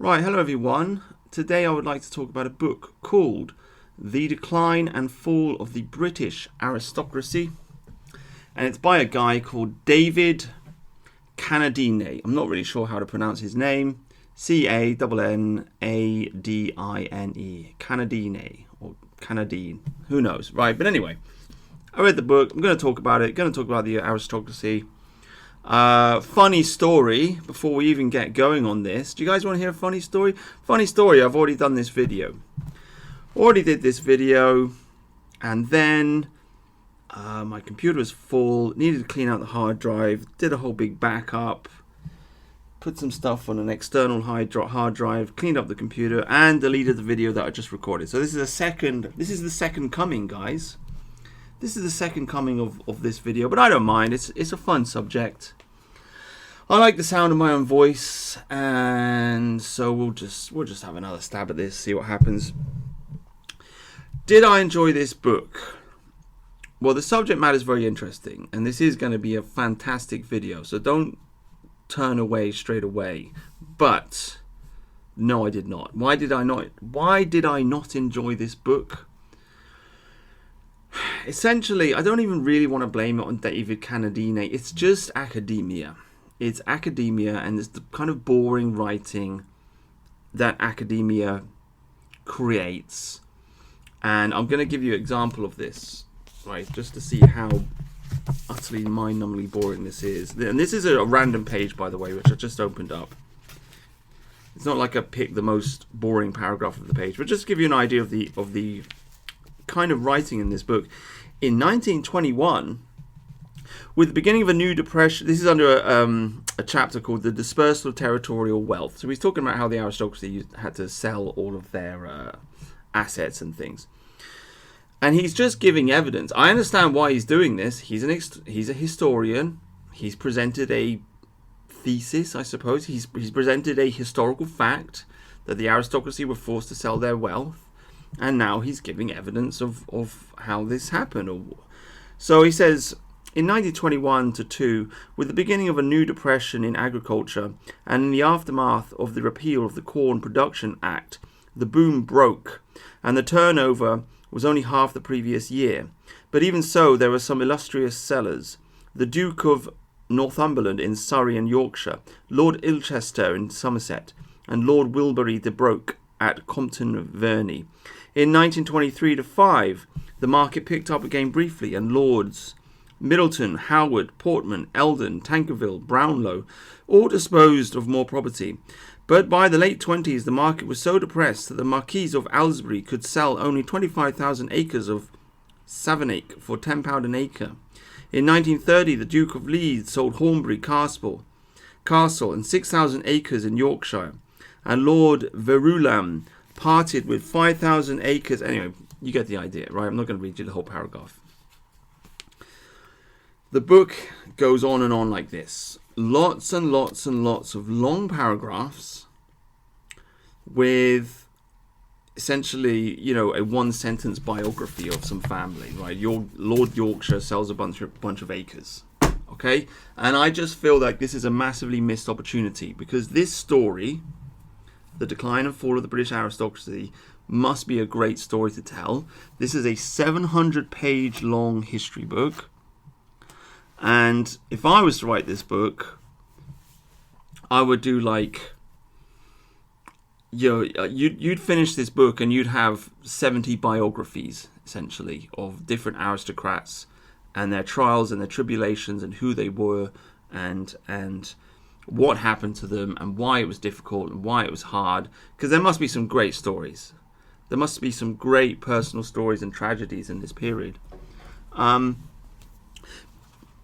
Right, hello everyone. Today I would like to talk about a book called The Decline and Fall of the British Aristocracy. And it's by a guy called David Cannadine. I'm not really sure how to pronounce his name. Cannadine. Cannadine or Cannadine. Who knows? Right, but anyway, I read the book. I'm going to talk about it. Going to talk about the aristocracy. Funny story before we even get going on this. Do you guys want to hear a funny story? Funny story, I've already done this video. Already did this video, and then my computer was full, needed to clean out the hard drive, did a whole big backup, put some stuff on an external hard drive, cleaned up the computer, and deleted the video that I just recorded. So this is the second coming, guys. This is the second coming of this video, but I don't mind. It's a fun subject. I like the sound of my own voice, and so we'll just have another stab at this, see what happens. Did I enjoy this book? Well, the subject matter is very interesting, and this is going to be a fantastic video, so don't turn away straight away. But no, I did not. Why did I not enjoy this book? Essentially, I don't even really want to blame it on David Cannadine. It's just academia. It's academia, and it's the kind of boring writing that academia creates. And I'm going to give you an example of this, right, just to see how utterly mind-numbingly boring this is. And this is a random page, by the way, which I just opened up. It's not like I picked the most boring paragraph of the page, but just to give you an idea of the kind of writing in this book. In 1921, with the beginning of a new depression, this is under a chapter called The Dispersal of Territorial Wealth. So he's talking about how the aristocracy had to sell all of their assets and things. And he's just giving evidence. I understand why he's doing this. He's a historian. He's presented a thesis, I suppose. He's presented a historical fact that the aristocracy were forced to sell their wealth. And now he's giving evidence of how this happened. So he says, in 1921-2, with the beginning of a new depression in agriculture and in the aftermath of the repeal of the Corn Production Act, the boom broke, and the turnover was only half the previous year. But even so, there were some illustrious sellers. The Duke of Northumberland in Surrey and Yorkshire, Lord Ilchester in Somerset, and Lord Wilbury de Broke at Compton Verney. In 1923-5, the market picked up again briefly, and Lords Middleton, Howard, Portman, Eldon, Tankerville, Brownlow all disposed of more property. But by the late 20s, the market was so depressed that the Marquis of Aylesbury could sell only 25,000 acres of Savernake for £10 an acre. In 1930, the Duke of Leeds sold Hornbury Castle and 6,000 acres in Yorkshire, and Lord Verulam parted with 5,000 acres. Anyway, you get the idea, right? I'm not going to read you the whole paragraph. The book goes on and on like this. Lots and lots and lots of long paragraphs with essentially, a one-sentence biography of some family, right? Lord Yorkshire sells a bunch of acres, okay? And I just feel like this is a massively missed opportunity, because this story, The Decline and Fall of the British Aristocracy, must be a great story to tell. This is a 700-page long history book. And if I was to write this book, I would do you'd finish this book and you'd have 70 biographies, essentially, of different aristocrats and their trials and their tribulations and who they were and what happened to them and why it was difficult and why it was hard. Because there must be some great stories. There must be some great personal stories and tragedies in this period.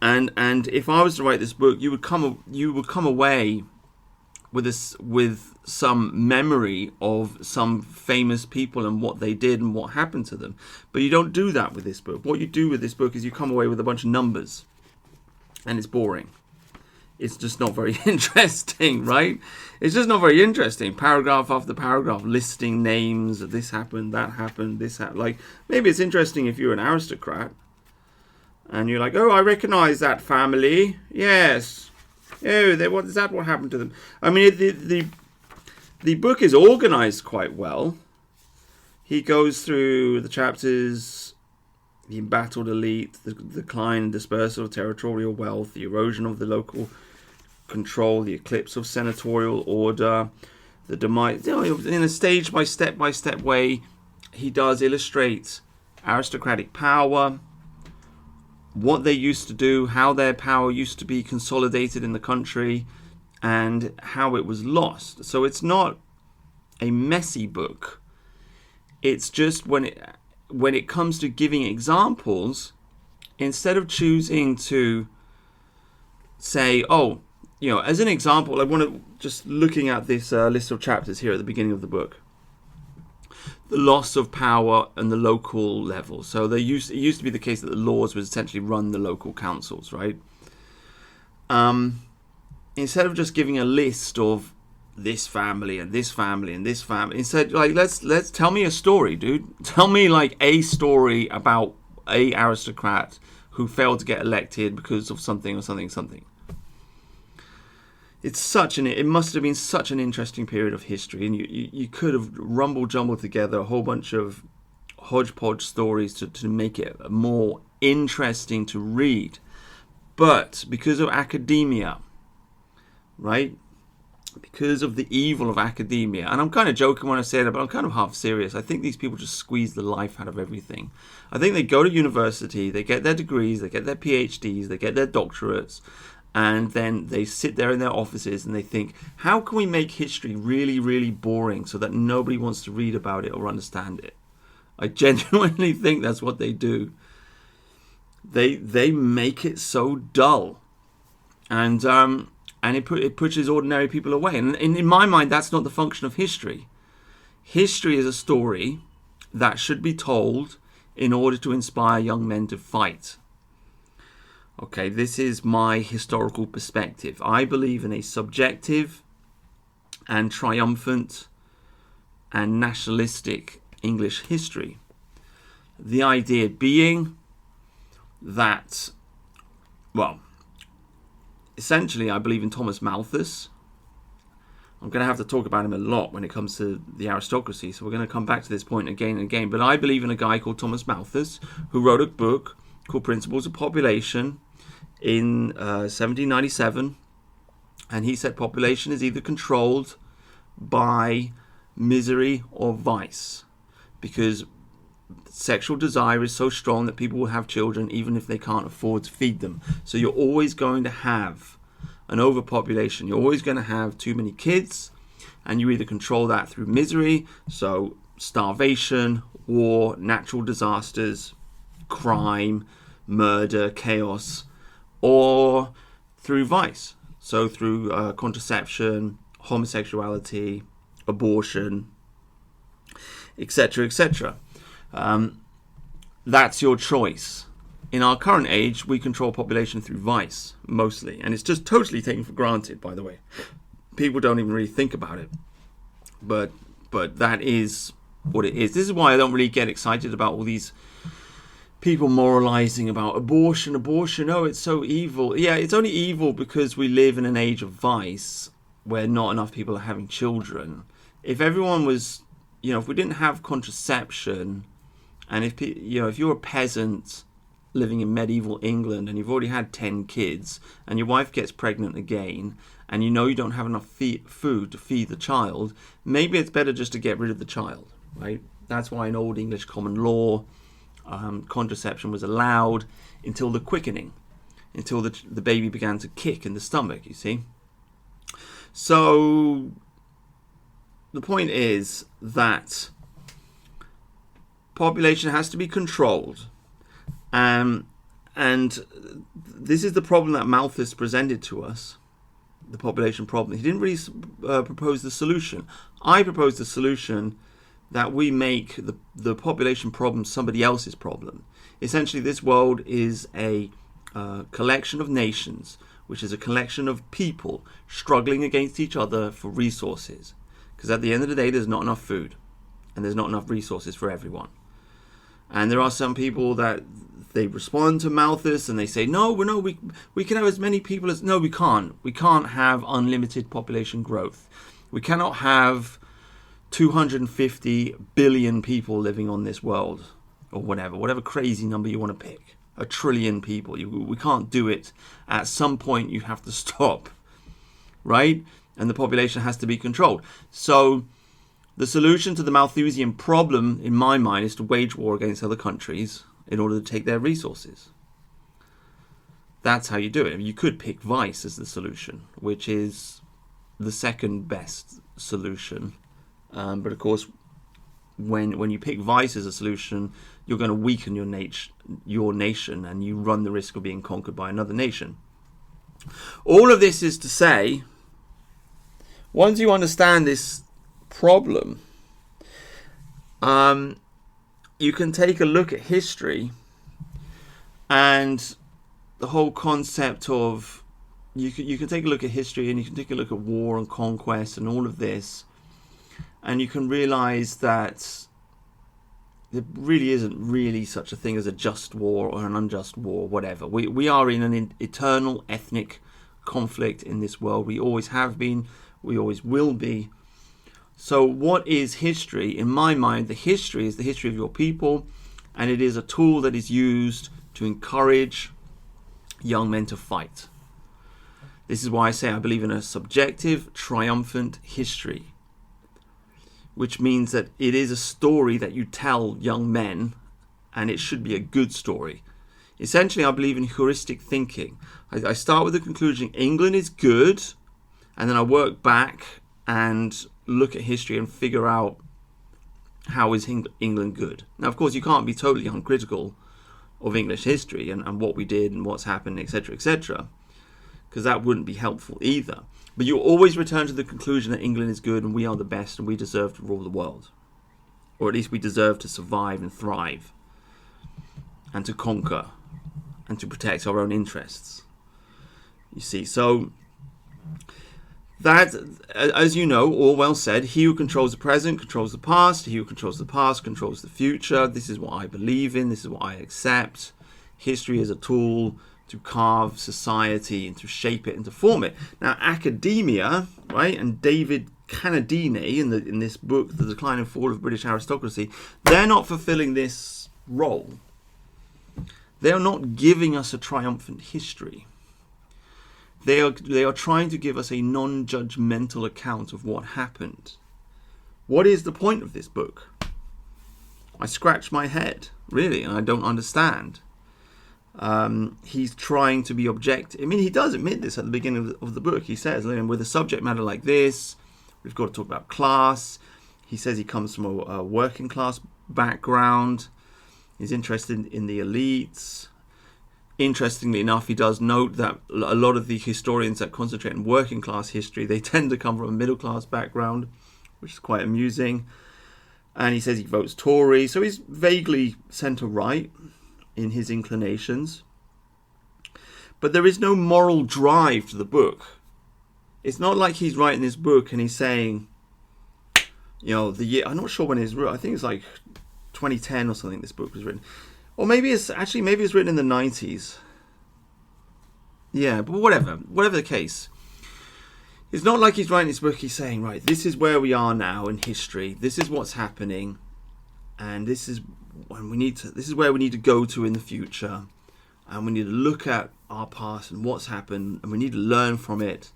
And if I was to write this book, you would come away with some memory of some famous people and what they did and what happened to them. But you don't do that with this book. What you do with this book is you come away with a bunch of numbers, and it's boring. It's just not very interesting, right? It's just not very interesting. Paragraph after paragraph, listing names. This happened, that happened, this happened. Like, maybe it's interesting if you're an aristocrat. And you're like, oh, I recognize that family. Yes. Oh, what happened to them? I mean, the The book is organized quite well. He goes through the chapters: the embattled elite, the decline and dispersal of territorial wealth, the erosion of the local control, the eclipse of senatorial order, the demise. In a stage by step way, he does illustrate aristocratic power, what they used to do, how their power used to be consolidated in the country, and how it was lost. So it's not a messy book. It's just when it comes to giving examples, instead of choosing to say, oh, as an example, I want to just looking at this list of chapters here at the beginning of the book. The loss of power and the local level. So it used to be the case that the Lords would essentially run the local councils, right? Instead of just giving a list of this family and this family and this family, instead, like, let's tell me a story, dude. Tell me like a story about a aristocrat who failed to get elected because of something or something. It must have been such an interesting period of history, and you could have jumbled together a whole bunch of hodgepodge stories to make it more interesting to read. But because of academia, right? Because of the evil of academia, and I'm kind of joking when I say that, but I'm kind of half serious. I think these people just squeeze the life out of everything. I think they go to university, they get their degrees, they get their PhDs, they get their doctorates, and then they sit there in their offices and they think, how can we make history really, really boring so that nobody wants to read about it or understand it? I genuinely think that's what they do. They make it so dull, and it pushes ordinary people away. And in my mind, that's not the function of history. History is a story that should be told in order to inspire young men to fight. Okay, this is my historical perspective. I believe in a subjective and triumphant and nationalistic English history. The idea being that, well, essentially I believe in Thomas Malthus. I'm going to have to talk about him a lot when it comes to the aristocracy, so we're going to come back to this point again and again. But I believe in a guy called Thomas Malthus who wrote a book called Principles of Population in 1797, and he said population is either controlled by misery or vice, because sexual desire is so strong that people will have children even if they can't afford to feed them. So you're always going to have an overpopulation. You're always going to have too many kids, and you either control that through misery, so starvation, war, natural disasters, crime, murder, chaos, or through vice, so through contraception, homosexuality, abortion, etc., etc. That's your choice. In our current age, we control population through vice, mostly, and it's just totally taken for granted, by the way. People don't even really think about it, but that is what it is. This is why I don't really get excited about all these people moralizing about abortion. Oh, it's so evil. Yeah, it's only evil because we live in an age of vice where not enough people are having children. If everyone was, if we didn't have contraception, and if you're a peasant living in medieval England and you've already had 10 kids and your wife gets pregnant again and you don't have enough food to feed the child, maybe it's better just to get rid of the child, right? That's why in old English common law, contraception was allowed until the quickening, until the baby began to kick in the stomach, you see. So the point is that population has to be controlled, and this is the problem that Malthus presented to us, the population problem. He didn't really propose the solution. I proposed the solution that we make the population problem somebody else's problem. Essentially, this world is a collection of nations, which is a collection of people struggling against each other for resources. Because at the end of the day, there's not enough food, and there's not enough resources for everyone. And there are some people that they respond to Malthus and they say, we can have as many people as... No, we can't. We can't have unlimited population growth. We cannot have 250 billion people living on this world, or whatever crazy number you want to pick. 1 trillion people. We can't do it. At some point, you have to stop, right? And the population has to be controlled. So the solution to the Malthusian problem, in my mind, is to wage war against other countries in order to take their resources. That's how you do it. You could pick vice as the solution, which is the second best solution. But of course, when you pick vice as a solution, you're going to weaken your nation, and you run the risk of being conquered by another nation. All of this is to say, once you understand this problem, you can take a look at history and the whole concept of you can take a look at history, and you can take a look at war and conquest and all of this, and you can realize that there really isn't really such a thing as a just war or an unjust war, whatever. We are in an eternal ethnic conflict in this world. We always have been, we always will be. So what is history? In my mind, the history is the history of your people, and it is a tool that is used to encourage young men to fight. This is why I say I believe in a subjective, triumphant history, which means that it is a story that you tell young men, and it should be a good story. Essentially, I believe in heuristic thinking. I start with the conclusion England is good, and then I work back and look at history and figure out how is England good. Now, of course, you can't be totally uncritical of English history and what we did and what's happened, etc., because that wouldn't be helpful either. But you always return to the conclusion that England is good and we are the best and we deserve to rule the world. Or at least we deserve to survive and thrive and to conquer and to protect our own interests. You see, so that, as you know, Orwell said, he who controls the present controls the past, he who controls the past controls the future. This is what I believe in, this is what I accept. History is a tool to carve society and to shape it and to form it. Now, academia, right, and David Carradine in this book, The Decline and Fall of British Aristocracy, they're not fulfilling this role. They're not giving us a triumphant history. They are trying to give us a non-judgmental account of what happened. What is the point of this book? I scratch my head, really, and I don't understand. He's trying to be objective. I mean, he does admit this at the beginning of the book. He says, with a subject matter like this, we've got to talk about class. He says he comes from a working class background. He's interested in the elites. Interestingly enough, he does note that a lot of the historians that concentrate on working class history, they tend to come from a middle class background, which is quite amusing. And he says he votes Tory, so he's vaguely centre-right in his inclinations. But there is no moral drive to the book. It's not like he's writing this book and he's saying, you know, the year, I'm not sure when it's written, I think it's like 2010 or something this book was written. Or maybe it's written in the 90s. Yeah, but whatever the case. It's not like he's writing this book, he's saying, right, this is where we are now in history, this is what's happening, and this is where we need to go to in the future, and we need to look at our past and what's happened, and we need to learn from it,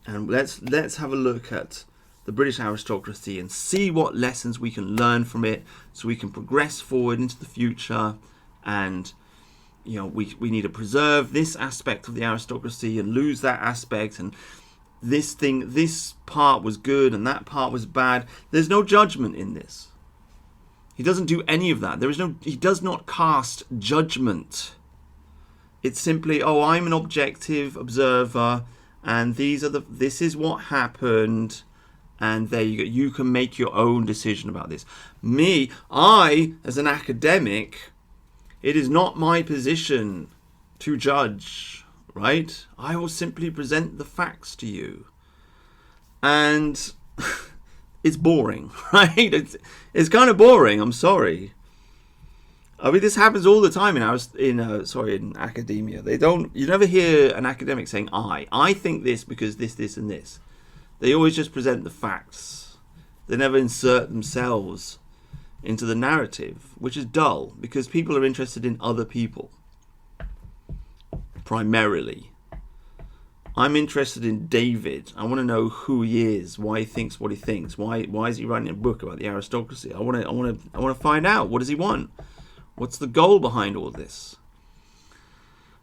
and let's have a look at the British aristocracy and see what lessons we can learn from it so we can progress forward into the future. And you know, we need to preserve this aspect of the aristocracy and lose that aspect, and this part was good and that part was bad. There's no judgment in this. He doesn't do any of that. He does not cast judgment. It's simply, I'm an objective observer, and this is what happened, and there you go. You can make your own decision about this. I, as an academic, it is not my position to judge, right? I will simply present the facts to you. And it's boring, right? It's kind of boring, I'm sorry. I mean, this happens all the time in academia. You never hear an academic saying, I think this because this, and this. They always just present the facts. They never insert themselves into the narrative, which is dull because people are interested in other people primarily. I'm interested in David. I want to know who he is, why he thinks what he thinks, why is he writing a book about the aristocracy? I want to find out, what does he want? What's the goal behind all this?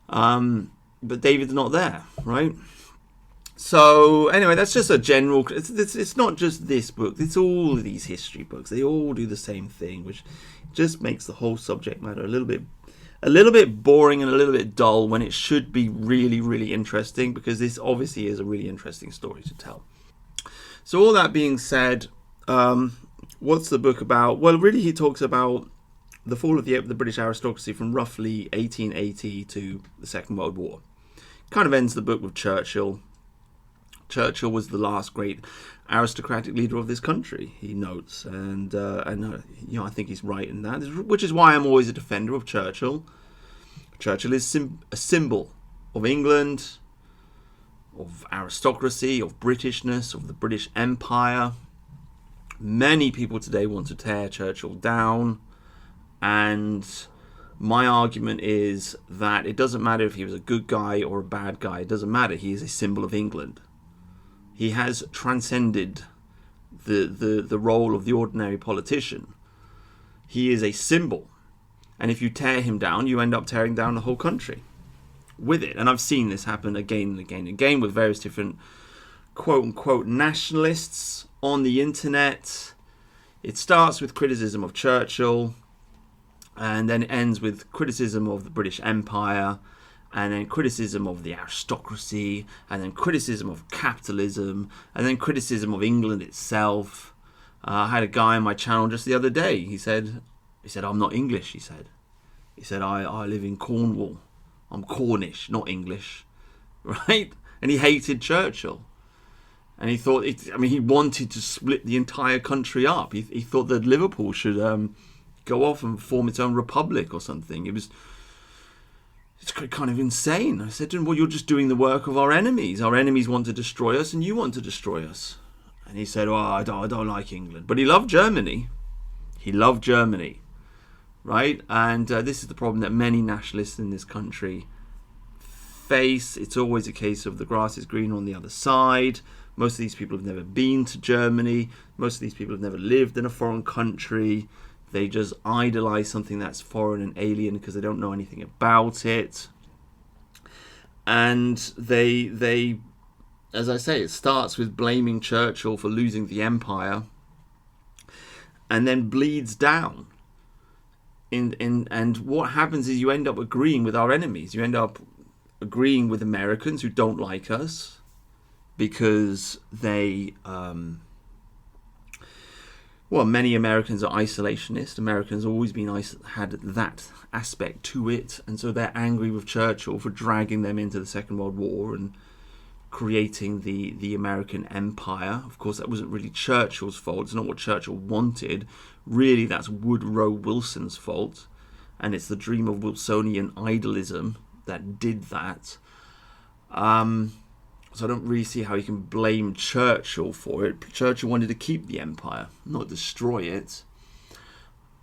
But David's not there, right? So anyway, that's just a general. It's not just this book. It's all of these history books. They all do the same thing, which just makes the whole subject matter a little bit boring and a little bit dull when it should be really, really interesting, because this obviously is a really interesting story to tell. So all that being said, what's the book about? Well, really, he talks about the fall of the British aristocracy from roughly 1880 to the Second World War. Kind of ends the book with Churchill. Churchill was the last great aristocratic leader of this country, he notes, and I think he's right in that, which is why I'm always a defender of Churchill. Churchill is a symbol of England, of aristocracy, of Britishness, of the British Empire. Many people today want to tear Churchill down, and my argument is that it doesn't matter if he was a good guy or a bad guy. It doesn't matter. He is a symbol of England. He has transcended the role of the ordinary politician. He is a symbol. And if you tear him down, you end up tearing down the whole country with it. And I've seen this happen again and again and again with various different quote-unquote nationalists on the internet. It starts with criticism of Churchill, and then it ends with criticism of the British Empire, and then criticism of the aristocracy, and then criticism of capitalism, and then criticism of England itself. I had a guy on my channel just the other day. He said, I'm not English, he said. He said, I live in Cornwall. I'm Cornish, not English. Right? And he hated Churchill. And he thought, he wanted to split the entire country up. He thought that Liverpool should go off and form its own republic or something. It's kind of insane. I said to him, well, you're just doing the work of our enemies. Our enemies want to destroy us and you want to destroy us. And he said, I don't like England. But he loved Germany. Right? And this is the problem that many nationalists in this country face. It's always a case of the grass is green on the other side. Most of these people have never been to Germany. Most of these people have never lived in a foreign country. They just idolize something that's foreign and alien because they don't know anything about it. And they, as I say, it starts with blaming Churchill for losing the empire, and then bleeds down. And what happens is you end up agreeing with our enemies. You end up agreeing with Americans who don't like us because they... many Americans are isolationist. Americans have always been had that aspect to it, and so they're angry with Churchill for dragging them into the Second World War and creating the American empire. Of course, that wasn't really Churchill's fault. It's not what Churchill wanted. Really, that's Woodrow Wilson's fault, and it's the dream of Wilsonian idolism that did that. So I don't really see how you can blame Churchill for it. Churchill wanted to keep the empire, not destroy it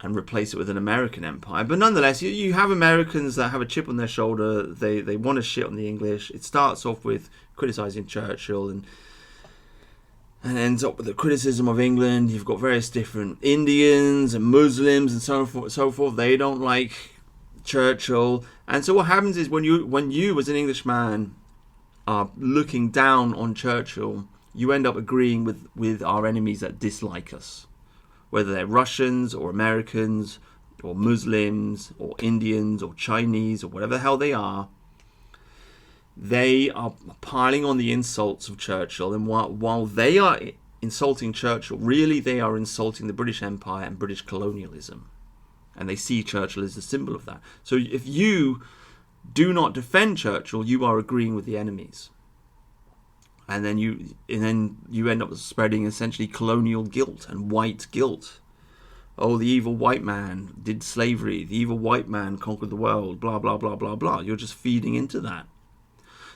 and replace it with an American empire. But nonetheless, you have Americans that have a chip on their shoulder. They want to shit on the English. It starts off with criticising Churchill and ends up with the criticism of England. You've got various different Indians and Muslims and so forth. They don't like Churchill. And so what happens is when you as an Englishman are looking down on Churchill, you end up agreeing with our enemies that dislike us, whether they're Russians or Americans or Muslims or Indians or Chinese or whatever the hell they are. They are piling on the insults of Churchill, and while they are insulting Churchill, really they are insulting the British Empire and British colonialism, and they see Churchill as the symbol of that. So if you do not defend Churchill, you are agreeing with the enemies, and then you end up spreading essentially colonial guilt and white guilt. Oh, the evil white man did slavery. The evil white man conquered the world. Blah blah blah blah blah. You're just feeding into that.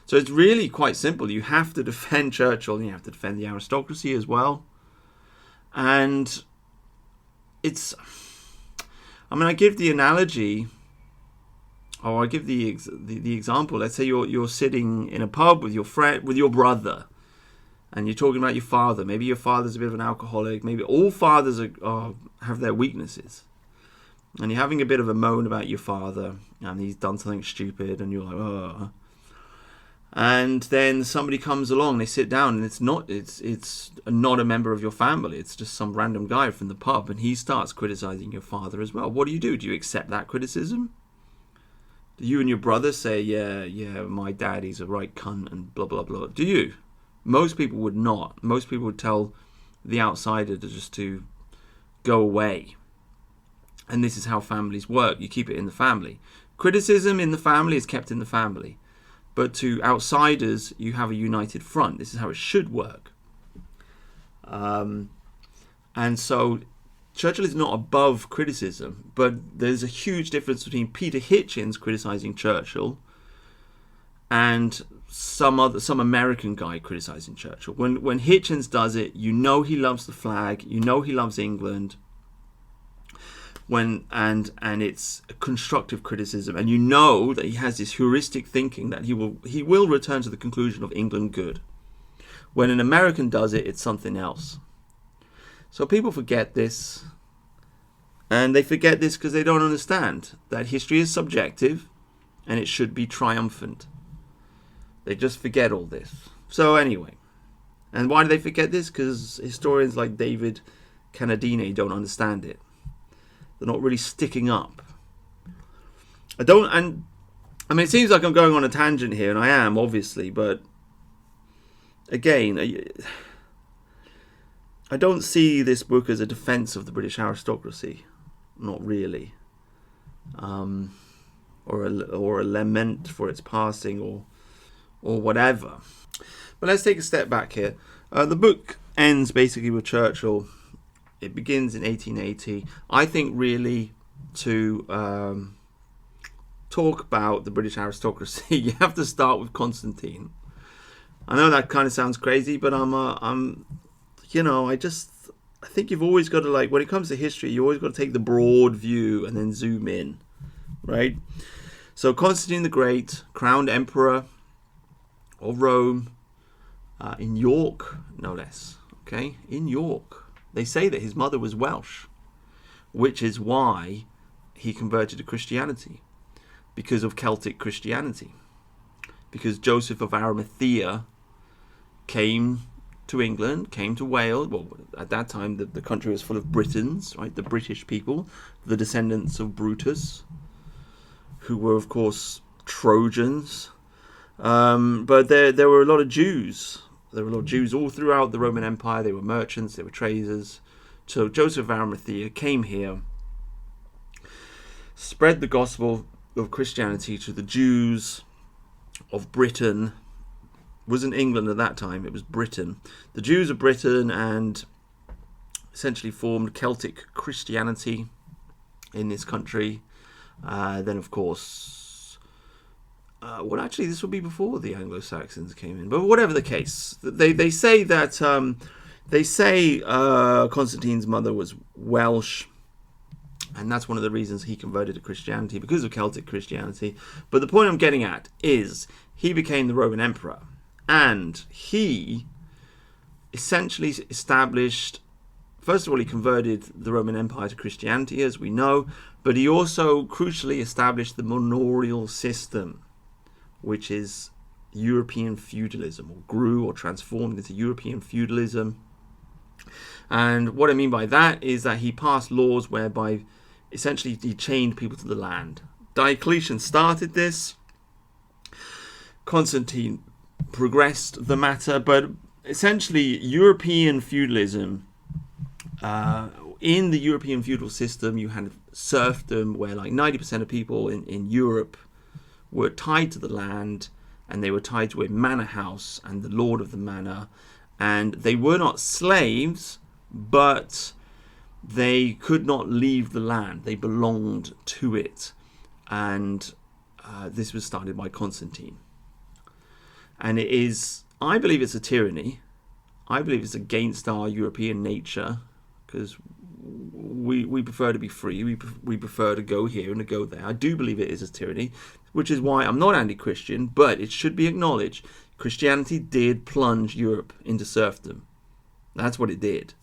So it's really quite simple. You have to defend Churchill, and you have to defend the aristocracy as well. And it's, I mean, I give the analogy, or I give the example. Let's say you're sitting in a pub with your friend, with your brother, and you're talking about your father. Maybe your father's a bit of an alcoholic. Maybe all fathers have their weaknesses. And you're having a bit of a moan about your father, and he's done something stupid, and you're like, oh. And then somebody comes along, they sit down, and it's not a member of your family. It's just some random guy from the pub, and he starts criticizing your father as well. What do? Do you accept that criticism? Do you and your brother say, yeah, my daddy's a right cunt and blah, blah, blah? Do you? Most people would not. Most people would tell the outsider to go away. And this is how families work. You keep it in the family. Criticism in the family is kept in the family. But to outsiders, you have a united front. This is how it should work. And so Churchill is not above criticism, but there's a huge difference between Peter Hitchens criticizing Churchill and some American guy criticizing Churchill. When Hitchens does it, you know he loves the flag, you know he loves England. And it's a constructive criticism, and you know that he has this heuristic thinking that he will return to the conclusion of England good. When an American does it, it's something else. So people forget this, and they forget this because they don't understand that history is subjective and it should be triumphant. They just forget all this. So anyway, and why do they forget this? Because historians like David Cannadine don't understand it. They're not really sticking up. I mean, it seems like I'm going on a tangent here, and I am, obviously, but again, I don't see this book as a defense of the British aristocracy. Not really. Or a lament for its passing, or whatever. But let's take a step back here. The book ends basically with Churchill. It begins in 1880. I think really to talk about the British aristocracy, you have to start with Constantine. I know that kind of sounds crazy, but I think you've always got to, when it comes to history, you always got to take the broad view and then zoom in, right? So Constantine the Great, crowned emperor of Rome, in York, no less. Okay, in York. They say that his mother was Welsh, which is why he converted to Christianity, because of Celtic Christianity. Because Joseph of Arimathea came to England, came to Wales. Well, at that time, the country was full of Britons, right? The British people, the descendants of Brutus, who were, of course, Trojans. But there were a lot of Jews. There were a lot of Jews all throughout the Roman Empire. They were merchants, they were traders. So Joseph of Arimathea came here, spread the gospel of Christianity to the Jews of Britain. It wasn't England at that time, it was Britain. The Jews of Britain, and essentially formed Celtic Christianity in this country. Then, of course, actually, this would be before the Anglo-Saxons came in. But whatever the case, they say that Constantine's mother was Welsh, and that's one of the reasons he converted to Christianity, because of Celtic Christianity. But the point I'm getting at is he became the Roman emperor, and he essentially established. First of all, he converted the Roman Empire to Christianity, as we know, but he also crucially established the manorial system, which is European feudalism, or grew or transformed into European feudalism. And what I mean by that is that he passed laws whereby essentially he chained people to the land. Diocletian started this. Constantine progressed the matter, but essentially European feudalism, in the European feudal system, you had serfdom where 90% of people in Europe were tied to the land, and they were tied to a manor house and the lord of the manor, and they were not slaves, but they could not leave the land. They belonged to it, and this was started by Constantine. And it is, I believe it's a tyranny. I believe it's against our European nature, because we prefer to be free. We prefer to go here and to go there. I do believe it is a tyranny, which is why I'm not anti-Christian, but it should be acknowledged Christianity did plunge Europe into serfdom. That's what it did.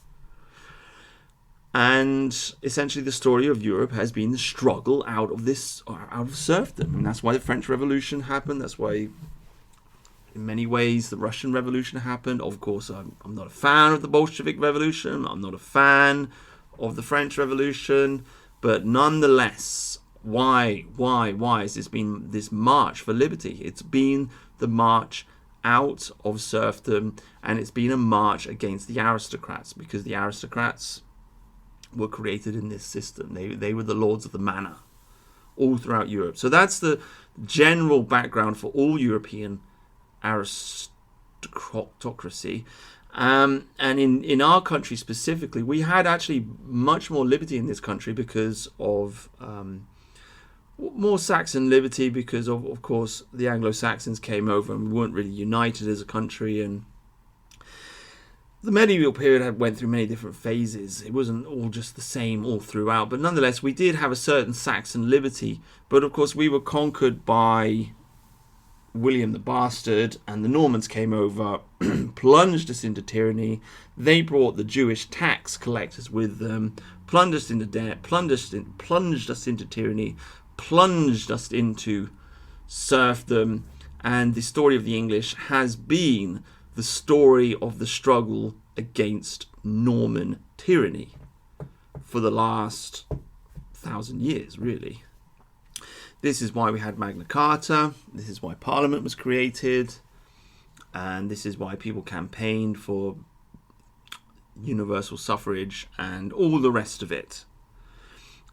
And essentially the story of Europe has been the struggle out of serfdom. And that's why the French Revolution happened. That's why, in many ways, the Russian Revolution happened. Of course, I'm not a fan of the Bolshevik Revolution. I'm not a fan of the French Revolution. But nonetheless, why has this been this march for liberty? It's been the march out of serfdom, and it's been a march against the aristocrats, because the aristocrats were created in this system. They were the lords of the manor all throughout Europe. So that's the general background for all European aristocracy. And in our country specifically, we had actually much more liberty in this country because of more Saxon liberty, because of course the Anglo-Saxons came over and we weren't really united as a country. And the medieval period went through many different phases. It wasn't all just the same all throughout, but nonetheless we did have a certain Saxon liberty. But of course we were conquered by William the Bastard, and the Normans came over, plunged us into tyranny. They brought the Jewish tax collectors with them, plunged us into debt, plunged us into tyranny, plunged us into serfdom. And the story of the English has been the story of the struggle against Norman tyranny for the last 1,000 years, really. This is why we had Magna Carta. This is why Parliament was created. And this is why people campaigned for universal suffrage and all the rest of it.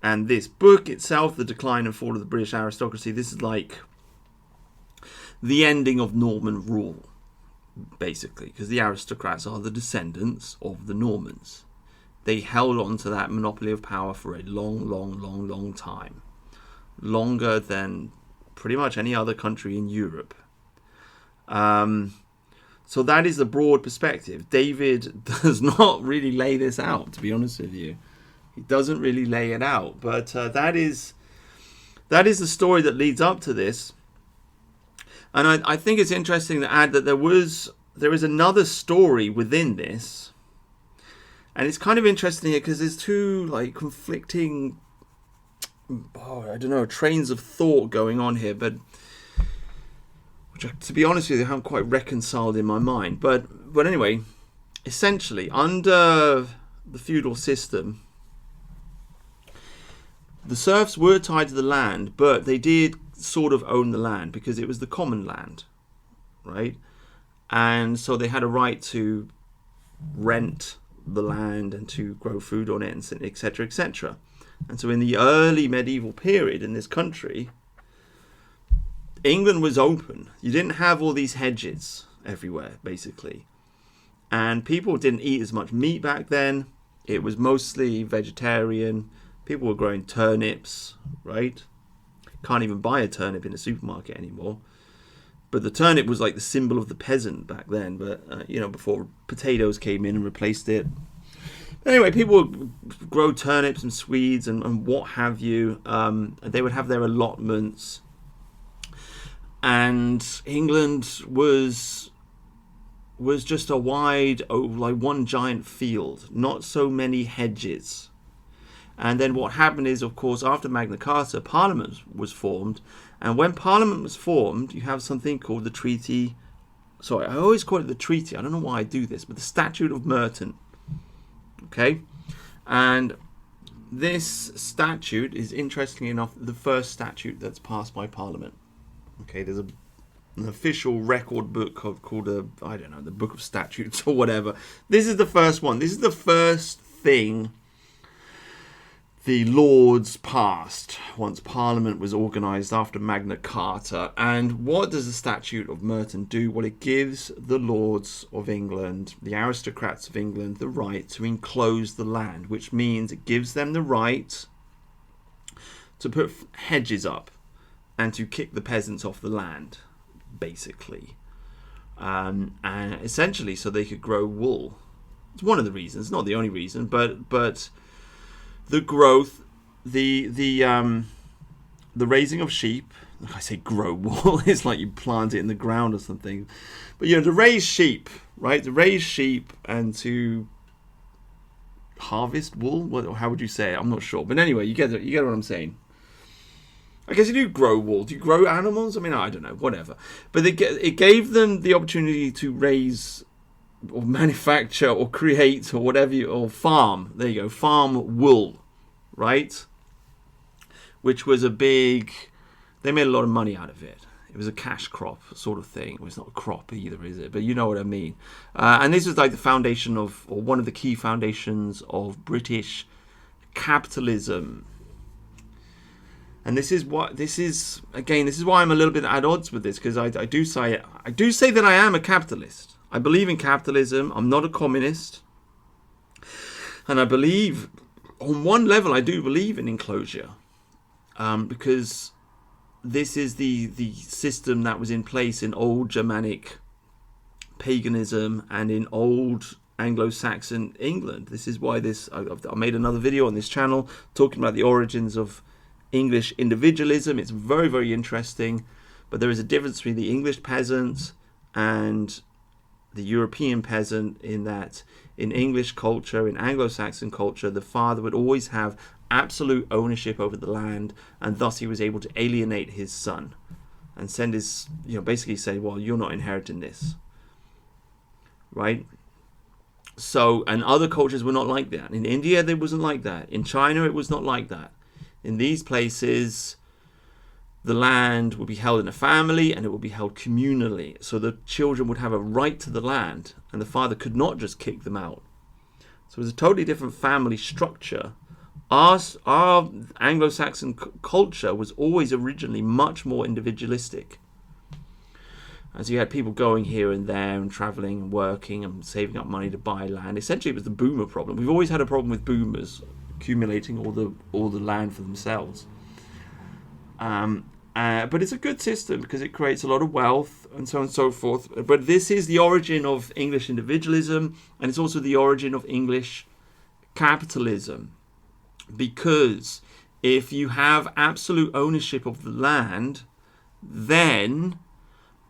And this book itself, The Decline and Fall of the British Aristocracy, this is like the ending of Norman rule, basically, because the aristocrats are the descendants of the Normans. They held on to that monopoly of power for a long time. Longer than pretty much any other country in Europe. So that is the broad perspective. David does not really lay this out, to be honest with you. He doesn't really lay it out. But that is the story that leads up to this. And I think it's interesting to add that there is another story within this. And it's kind of interesting here because there's two conflicting trains of thought going on here, but which, to be honest with you, I haven't quite reconciled in my mind. But anyway, essentially, under the feudal system, the serfs were tied to the land, but they did sort of own the land because it was the common land, right? And so they had a right to rent the land and to grow food on it, and etc., etc. And so in the early medieval period in this country, England was open. You didn't have all these hedges everywhere, basically. And people didn't eat as much meat back then. It was mostly vegetarian. People were growing turnips, right? Can't even buy a turnip in a supermarket anymore. But the turnip was like the symbol of the peasant back then. But, before potatoes came in and replaced it. Anyway, people would grow turnips and Swedes and what have you. They would have their allotments. And England was just a wide, one giant field. Not so many hedges. And then what happened is, of course, after Magna Carta, Parliament was formed. And when Parliament was formed, you have something called the Treaty. Sorry, I always call it the Treaty. I don't know why I do this, but the Statute of Merton. Okay, and this statute is, interestingly enough, the first statute that's passed by Parliament. Okay, there's an official record book called the Book of Statutes or whatever. This is the first one. This is the first thing the Lords passed once Parliament was organised after Magna Carta. And what does the Statute of Merton do? Well, it gives the Lords of England, the aristocrats of England, the right to enclose the land, which means it gives them the right to put hedges up and to kick the peasants off the land, basically. and essentially so they could grow wool. It's one of the reasons, not the only reason, but the growth, the raising of sheep. I say grow wool, it's like you plant it in the ground or something. But to raise sheep, right? To raise sheep and to harvest wool. How would you say it? I'm not sure. But anyway, you get what I'm saying. I guess you do grow wool. Do you grow animals? I mean, I don't know. Whatever. But it gave them the opportunity to raise or manufacture or create or whatever, or farm. There you go. Farm wool, right? Which was a big... They made a lot of money out of it. It was a cash crop sort of thing. Well, it's not a crop either, is it? But you know what I mean. And this was like the foundation of, or one of the key foundations of British capitalism. And this is why I'm a little bit at odds with this, because I do say that I am a capitalist. I believe in capitalism. I'm not a communist. And I believe, on one level, I do believe in enclosure. Because this is the system that was in place in old Germanic paganism and in old Anglo-Saxon England. This is why I made another video on this channel talking about the origins of English individualism. It's very, very interesting. But there is a difference between the English peasant and the European peasant, in that in English culture, in Anglo-Saxon culture, the father would always have absolute ownership over the land, and thus he was able to alienate his son and send his, basically say, well, you're not inheriting this, right? So, and other cultures were not like that. In India, it wasn't like that. In China, it was not like that. In these places, the land would be held in a family and it would be held communally. So the children would have a right to the land, and the father could not just kick them out. So it was a totally different family structure. Our Anglo-Saxon culture was always originally much more individualistic. As you had people going here and there and travelling and working and saving up money to buy land. Essentially, it was the boomer problem. We've always had a problem with boomers accumulating all the land for themselves. But it's a good system because it creates a lot of wealth and so on and so forth. But this is the origin of English individualism, and it's also the origin of English capitalism. Because if you have absolute ownership of the land, then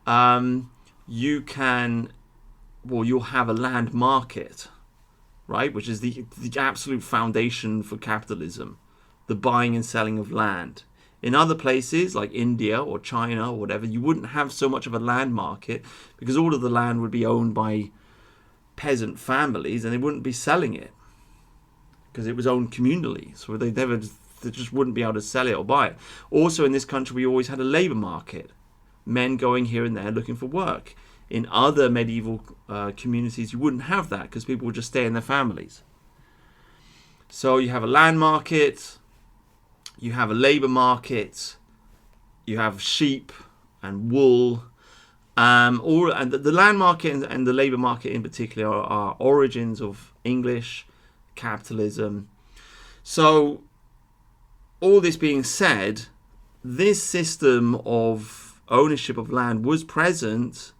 you'll have a land market, right? Which is the absolute foundation for capitalism, the buying and selling of land. In other places like India or China or whatever, you wouldn't have so much of a land market because all of the land would be owned by peasant families and they wouldn't be selling it, because it was owned communally, so they just wouldn't be able to sell it or buy it. Also, in this country, we always had a labour market, men going here and there looking for work. In other medieval communities, you wouldn't have that because people would just stay in their families. So you have a land market, you have a labour market, you have sheep and wool. And the land market and the labour market in particular are origins of English capitalism. So, all this being said, this system of ownership of land was present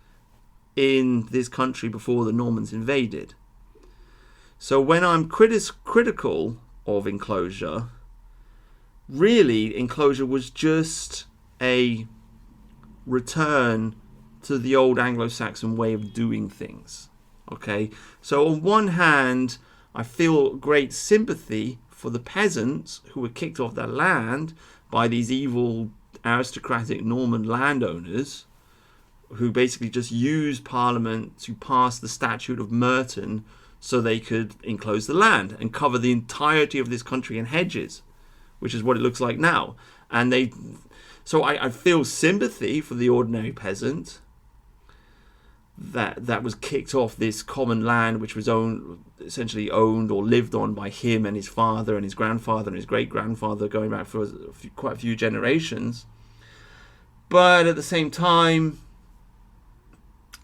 in this country before the Normans invaded. So when I'm critical of enclosure, really enclosure was just a return to the old Anglo-Saxon way of doing things. Okay, so on one hand, I feel great sympathy for the peasants who were kicked off their land by these evil aristocratic Norman landowners who basically just used Parliament to pass the Statute of Merton so they could enclose the land and cover the entirety of this country in hedges, which is what it looks like now. And I feel sympathy for the ordinary peasant that was kicked off this common land, which was essentially owned or lived on by him and his father and his grandfather and his great-grandfather, going back for quite a few generations. But at the same time,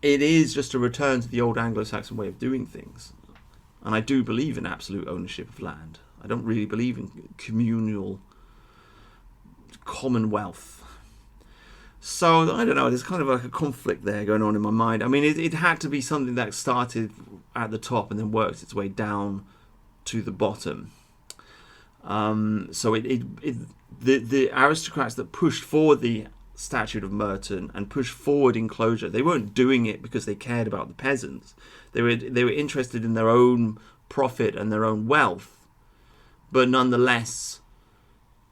it is just a return to the old Anglo-Saxon way of doing things. And I do believe in absolute ownership of land. I don't really believe in communal commonwealth. So I don't know. There's kind of like a conflict there going on in my mind. I mean, it had to be something that started at the top and then worked its way down to the bottom. So the aristocrats that pushed forward the Statute of Merton and pushed forward enclosure, they weren't doing it because they cared about the peasants. They were interested in their own profit and their own wealth. But nonetheless,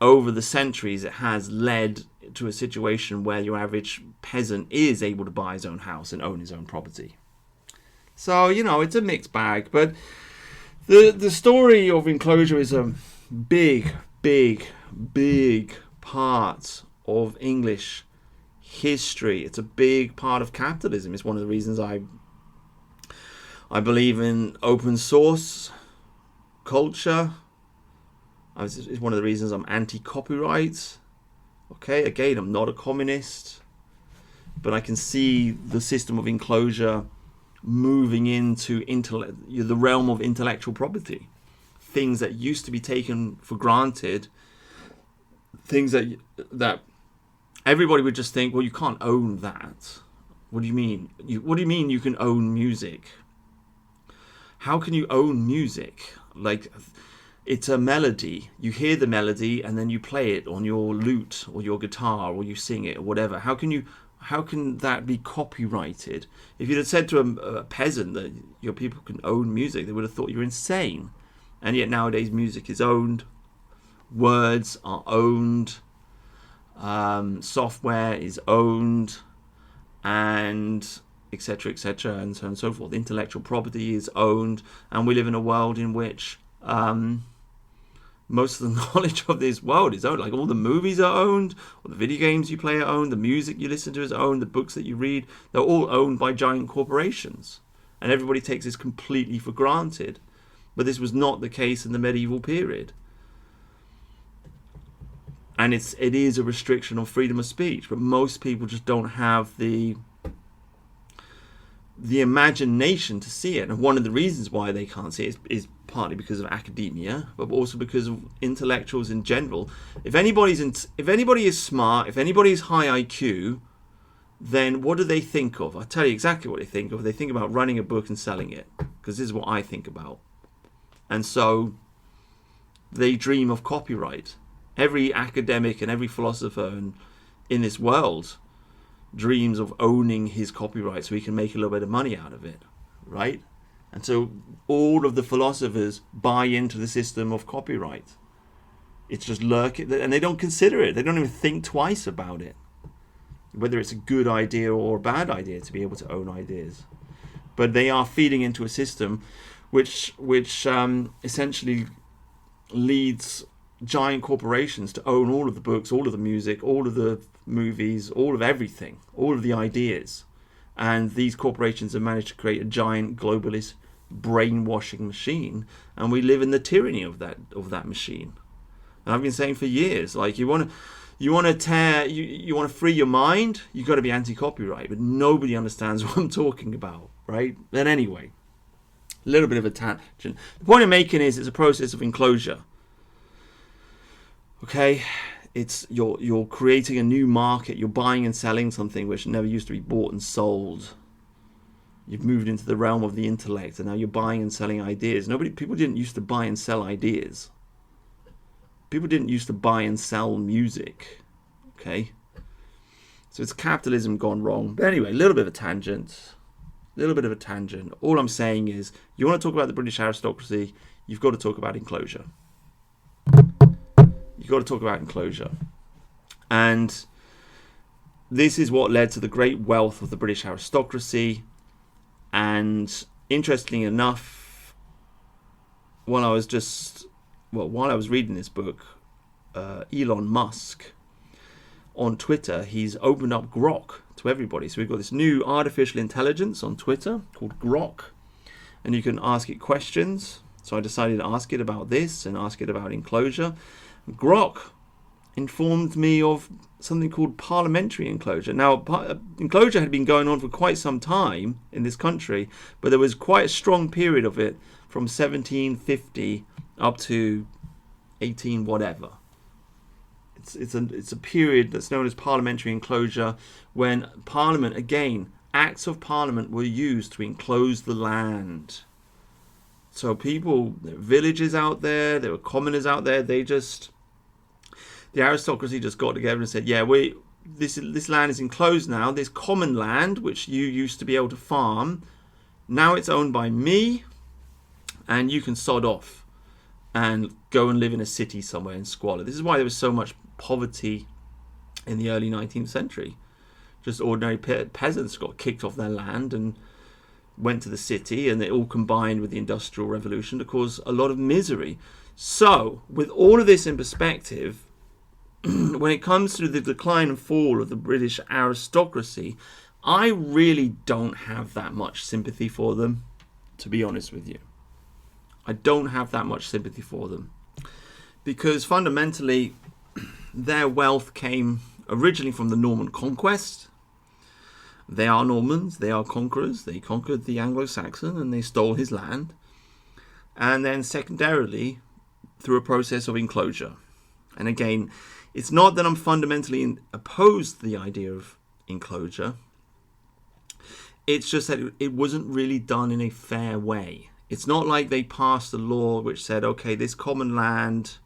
over the centuries, it has led to a situation where your average peasant is able to buy his own house and own his own property. So, it's a mixed bag. But the story of enclosure is a big part of English history. It's a big part of capitalism. It's one of the reasons I believe in open source culture. It's one of the reasons I'm anti-copyright. Okay, again, I'm not a communist, but I can see the system of enclosure moving into the realm of intellectual property. Things that used to be taken for granted, things that everybody would just think, well, you can't own that. What do you mean? What do you mean you can own music? How can you own music? Like, it's a melody. You hear the melody and then you play it on your lute or your guitar or you sing it or whatever. How can that be copyrighted? If you'd have said to a peasant that your people can own music, they would have thought you were insane. And yet nowadays music is owned, words are owned, software is owned, and etc., etc., and so on and so forth. Intellectual property is owned, and we live in a world in which most of the knowledge of this world is owned. Like, all the movies are owned, all the video games you play are owned, the music you listen to is owned, the books that you read, they're all owned by giant corporations. And everybody takes this completely for granted. But this was not the case in the medieval period. And it is a restriction on freedom of speech, but most people just don't have the imagination to see it. And one of the reasons why they can't see it is partly because of academia, but also because of intellectuals in general. If anybody is smart, if anybody is high IQ, then what do they think of? I'll tell you exactly what they think of. They think about running a book and selling it, because this is what I think about. And so they dream of copyright. Every academic and every philosopher in this world dreams of owning his copyright so he can make a little bit of money out of it, right? And so all of the philosophers buy into the system of copyright. It's just lurking, and they don't consider it. They don't even think twice about it, whether it's a good idea or a bad idea to be able to own ideas. But they are feeding into a system which essentially leads giant corporations to own all of the books, all of the music, all of the movies, all of everything, all of the ideas. And these corporations have managed to create a giant globalist brainwashing machine, and we live in the tyranny of that machine. And I've been saying for years, like, you want to free your mind, you've got to be anti-copyright, but nobody understands what I'm talking about, right? But anyway, a little bit of a tangent. The point I'm making is it's a process of enclosure. Okay, it's you're creating a new market. You're buying and selling something which never used to be bought and sold. You've moved into the realm of the intellect, and now you're buying and selling ideas. People didn't used to buy and sell ideas. People didn't used to buy and sell music. Okay, so it's capitalism gone wrong. But anyway, a little bit of a tangent. All I'm saying is, you want to talk about the British aristocracy, you've got to talk about enclosure. You've got to talk about enclosure. And this is what led to the great wealth of the British aristocracy. And interestingly enough, while I was reading this book, Elon Musk on Twitter, he's opened up Grok to everybody. So we've got this new artificial intelligence on Twitter called Grok, and you can ask it questions. So I decided to ask it about this and ask it about enclosure. Grok informed me of something called parliamentary enclosure. Now, enclosure had been going on for quite some time in this country, but there was quite a strong period of it from 1750 up to 18 whatever. it's a period that's known as parliamentary enclosure, when Parliament, again, acts of Parliament were used to enclose the land. So people, there were villages out there, there were commoners out there. The aristocracy just got together and said, yeah, this land is enclosed now. This common land, which you used to be able to farm, now it's owned by me, and you can sod off and go and live in a city somewhere in squalor. This is why there was so much poverty in the early 19th century. Just ordinary peasants got kicked off their land and went to the city, and it all combined with the Industrial Revolution to cause a lot of misery. So, with all of this in perspective, when it comes to the decline and fall of the British aristocracy, I really don't have that much sympathy for them, to be honest with you. I don't have that much sympathy for them, because fundamentally their wealth came originally from the Norman conquest. They are Normans, they are conquerors, they conquered the Anglo-Saxon and they stole his land. And then secondarily, through a process of enclosure. And again, it's not that I'm fundamentally opposed to the idea of enclosure. It's just that it wasn't really done in a fair way. It's not like they passed a law which said, okay, this common land,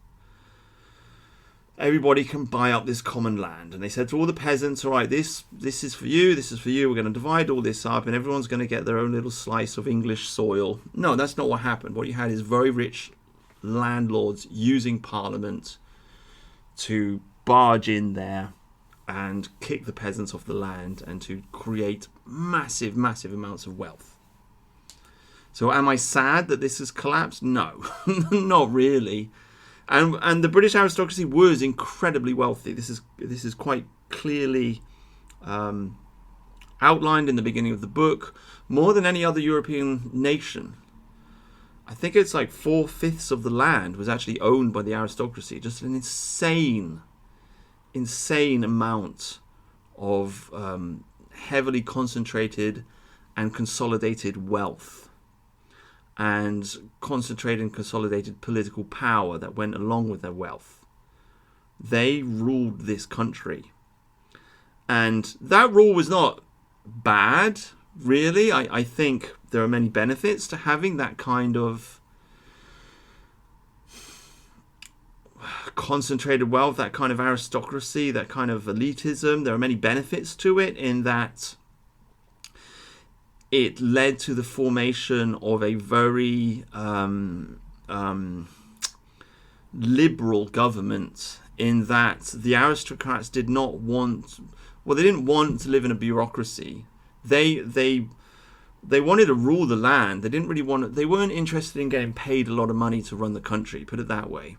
everybody can buy up this common land. And they said to all the peasants, all right, this is for you, this is for you. We're going to divide all this up and everyone's going to get their own little slice of English soil. No, that's not what happened. What you had is very rich landlords using Parliament to barge in there and kick the peasants off the land and to create massive, massive amounts of wealth. So am I sad that this has collapsed? No, not really. And the British aristocracy was incredibly wealthy. This is quite clearly outlined in the beginning of the book, more than any other European nation. I think it's like 4/5 of the land was actually owned by the aristocracy. Just an insane amount of heavily concentrated and consolidated wealth, and concentrated and consolidated political power that went along with their wealth. They ruled this country. And that rule was not bad, really. I think there are many benefits to having that kind of concentrated wealth, that kind of aristocracy, that kind of elitism. There are many benefits to it in that it led to the formation of a very liberal government, in that the aristocrats did not want, well, they didn't want to live in a bureaucracy. They wanted to rule the land. They didn't really want. They weren't interested in getting paid a lot of money to run the country. Put it that way.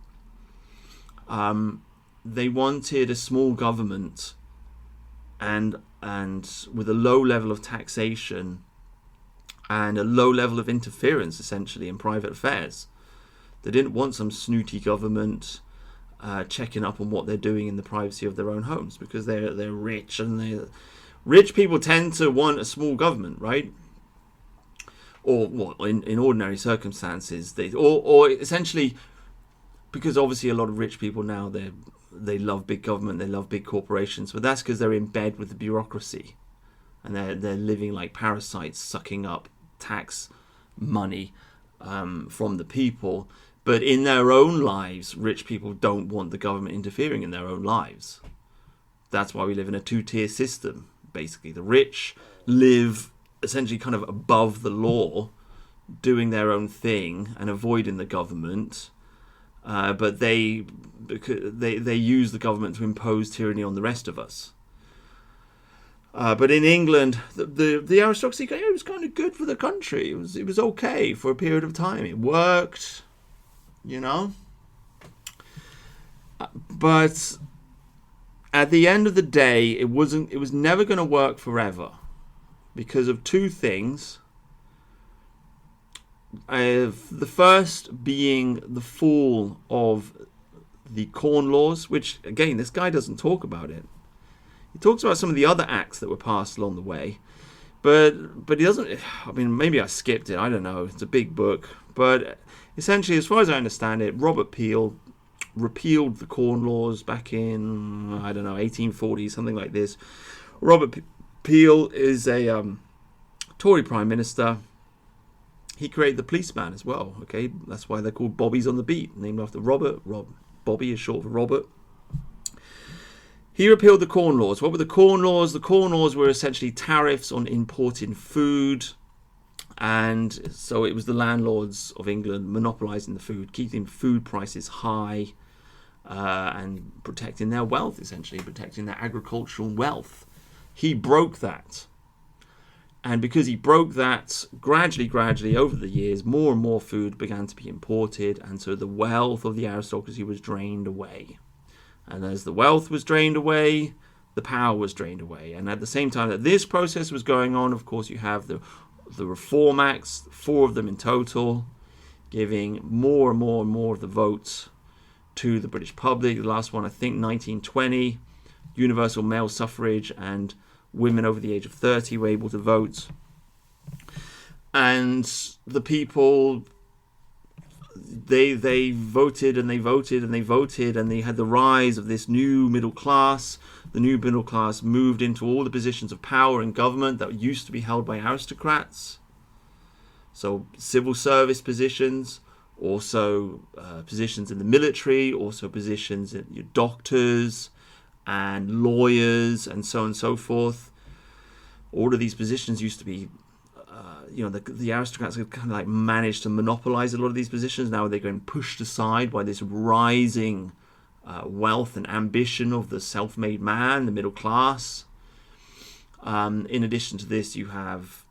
They wanted a small government, and with a low level of taxation and a low level of interference, essentially, in private affairs. They didn't want some snooty government checking up on what they're doing in the privacy of their own homes, because they're rich, and rich people tend to want a small government, right? Or well, in ordinary circumstances, or essentially, because obviously a lot of rich people now, they love big government, they love big corporations, but that's because they're in bed with the bureaucracy, and they're living like parasites, sucking up tax money from the people. But in their own lives, rich people don't want the government interfering in their own lives. That's why we live in a two-tier system, basically. The rich live essentially kind of above the law, doing their own thing and avoiding the government. But they use the government to impose tyranny on the rest of us. But in England, the aristocracy, it was kind of good for the country. It was okay for a period of time. It worked, you know. But at the end of the day, it was never going to work forever, because of two things. The first being the fall of the Corn Laws, which, again, this guy doesn't talk about it. He talks about some of the other acts that were passed along the way, but he doesn't. I mean, maybe I skipped it. I don't know. It's a big book, but essentially, as far as I understand it, Robert Peel repealed the Corn Laws back in, I don't know, 1840, something like this. Robert Peel is a Tory Prime Minister. He created the policeman as well, okay? That's why they're called Bobbies on the Beat, named after Robert. Bobby is short for Robert. He repealed the Corn Laws. What were the Corn Laws? The Corn Laws were essentially tariffs on importing food. And so it was the landlords of England monopolising the food, keeping food prices high, and protecting their wealth, essentially, protecting their agricultural wealth. He broke that. And because he broke that, gradually, over the years, more and more food began to be imported. And so the wealth of the aristocracy was drained away. And as the wealth was drained away, the power was drained away. And at the same time that this process was going on, of course, you have the Reform Acts, 4 of them in total, giving more and more of the votes to the British public. The last one, I think, 1920, universal male suffrage, and women over the age of 30 were able to vote. And the people, they voted and they voted and they voted, and they had the rise of this new middle class. The new middle class moved into all the positions of power in government that used to be held by aristocrats. So civil service positions, also positions in the military, also positions in your doctors and lawyers and so on and so forth. All of these positions used to be, the aristocrats had kind of like managed to monopolize a lot of these positions. Now they're getting pushed aside by this rising wealth and ambition of the self-made man, the middle class. In addition to this, you have